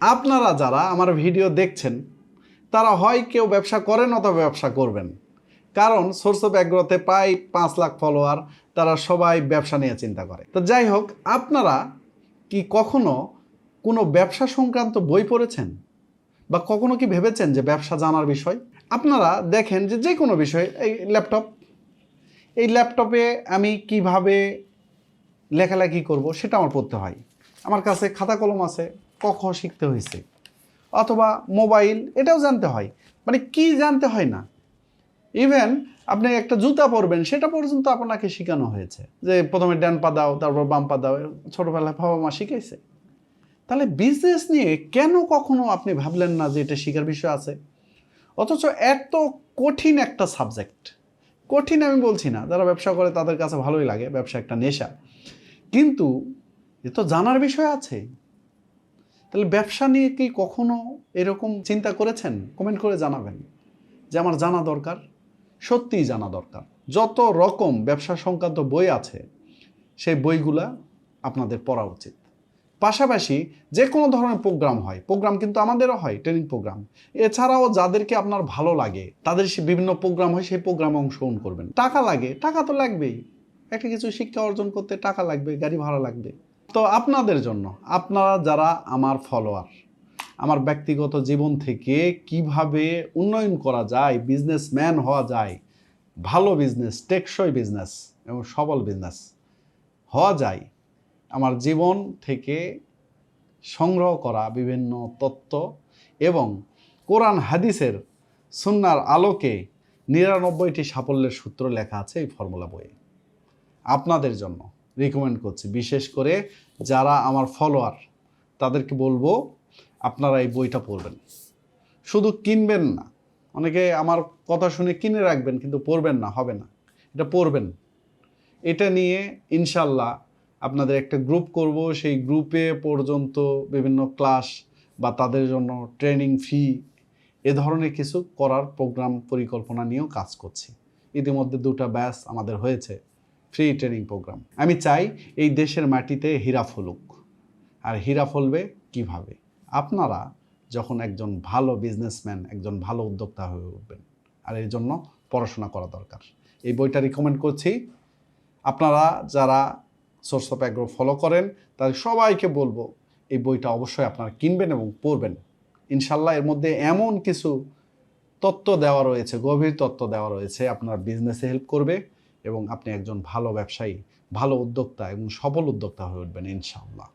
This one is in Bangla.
আপনারা যারা আমার ভিডিও দেখছেন তারা হয় কেউ ব্যবসা করেন অথবা ব্যবসা করবেন, কারণ সোর্স অফ অ্যাগ্রোতে প্রায় 5 লাখ ফলোয়ার, তারা সবাই ব্যবসা নিয়ে চিন্তা করে। তো যাই হোক, আপনারা কি কখনো কোনো ব্যবসা সংক্রান্ত বই পড়েছেন বা কখনো কি ভেবেছেন যে ব্যবসা জানার বিষয়? আপনারা দেখেন যে যে কোনো বিষয়, এই ল্যাপটপে আমি কিভাবে লেখালেখি করব সেটা আমার পড়তে হয়। আমার কাছে খাতা কলম আছে, ক খ শিখতে হয়েছে। অথবা মোবাইল, এটাও জানতে হয়। মানে কি জানতে হয় না, ইভেন আপনি একটা জুতা পরবেন সেটা পর্যন্ত আপনাকে শেখানো হয়েছে, যে প্রথমে ডান পা দাও, তারপর বাম পা দাও। ছোটোবেলায় বাবা মা শিখাইছে। তাহলে বিজনেস নিয়ে কেন কখনো আপনি ভাবলেন না যে এটা শেখার বিষয় আছে? অথচ এত কঠিন একটা সাবজেক্ট। কঠিন আমি বলছি না, যারা ব্যবসা করে তাদের কাছে ভালোই লাগে, ব্যবসা একটা নেশা, কিন্তু এ তো জানার বিষয় আছে। তাহলে ব্যবসা নিয়ে কি কখনো এরকম চিন্তা করেছেন? কমেন্ট করে জানাবেন যে আমার জানা দরকার, সত্যিই জানা দরকার। যত রকম ব্যবসা সংক্রান্ত বই আছে সেই বইগুলা আপনাদের পড়া উচিত। পাশাপাশি যে কোনো ধরনের প্রোগ্রাম হয়, প্রোগ্রাম কিন্তু আমাদেরও হয়, ট্রেনিং প্রোগ্রাম। এছাড়াও যাদেরকে আপনার ভালো লাগে তাদের বিভিন্ন প্রোগ্রাম হয়, সেই প্রোগ্রামে অংশগ্রহণ করবেন। টাকা লাগে, টাকা তো লাগবেই, একটা কিছু শিক্ষা অর্জন করতে টাকা লাগবে, গাড়ি ভাড়া লাগবে। তো আপনাদের জন্য, আপনারা যারা আমার ফলোয়ার, আমার ব্যক্তিগত জীবন থেকে কিভাবে উন্নয়ন করা যায়, বিজনেসম্যান হওয়া যায়, ভালো বিজনেস, টেকসই বিজনেস এবং সবল বিজনেস হওয়া যায়, আমার জীবন থেকে সংগ্রহ করা বিভিন্ন তত্ত্ব এবং কোরআন হাদিসের সুন্নার আলোকে 99টি সাফল্যের সূত্র লেখা আছে এই ফর্মুলা বইয়ে। আপনাদের জন্য রিকমেন্ড করছি, বিশেষ করে যারা আমার ফলোয়ার, তাদেরকে বলবো আপনারা এই বইটা পড়বেন। শুধু কিনবেন না, অনেকে আমার কথা শুনে কিনে রাখবেন কিন্তু পড়বেন না, হবে না। এটা পড়বেন। এটা নিয়ে ইনশাল্লাহ আপনাদের একটা গ্রুপ করব, সেই গ্রুপে পর্যন্ত বিভিন্ন ক্লাস বা তাদের জন্য ট্রেনিং ফি, এ ধরনের কিছু করার প্রোগ্রাম পরিকল্পনা নিয়েও কাজ করছি। ইতিমধ্যে 2টা ব্যাচ আমাদের হয়েছে, ফ্রি ট্রেনিং প্রোগ্রাম। আমি চাই এই দেশের মাটিতে হীরা ফলুক। আর হীরা ফলবে কিভাবে? আপনারা যখন একজন ভালো বিজনেসম্যান, একজন ভালো উদ্যোক্তা হয়ে উঠবেন। আর এর জন্য পড়াশোনা করা দরকার। এই বইটা রিকমেন্ড করছি। আপনারা যারা সোর্স অফ অ্যাগ্রো ফলো করেন তাদের সবাইকে বলবো এই বইটা অবশ্যই আপনারা কিনবেন এবং পড়বেন। ইনশাল্লাহ এর মধ্যে এমন কিছু তত্ত্ব দেওয়া রয়েছে, গভীর তত্ত্ব দেওয়া রয়েছে, আপনার বিজনেসে হেল্প করবে এবং আপনি একজন ভালো ব্যবসায়ী, ভালো উদ্যোক্তা এবং সফল উদ্যোক্তা হয়ে উঠবেন ইনশাআল্লাহ।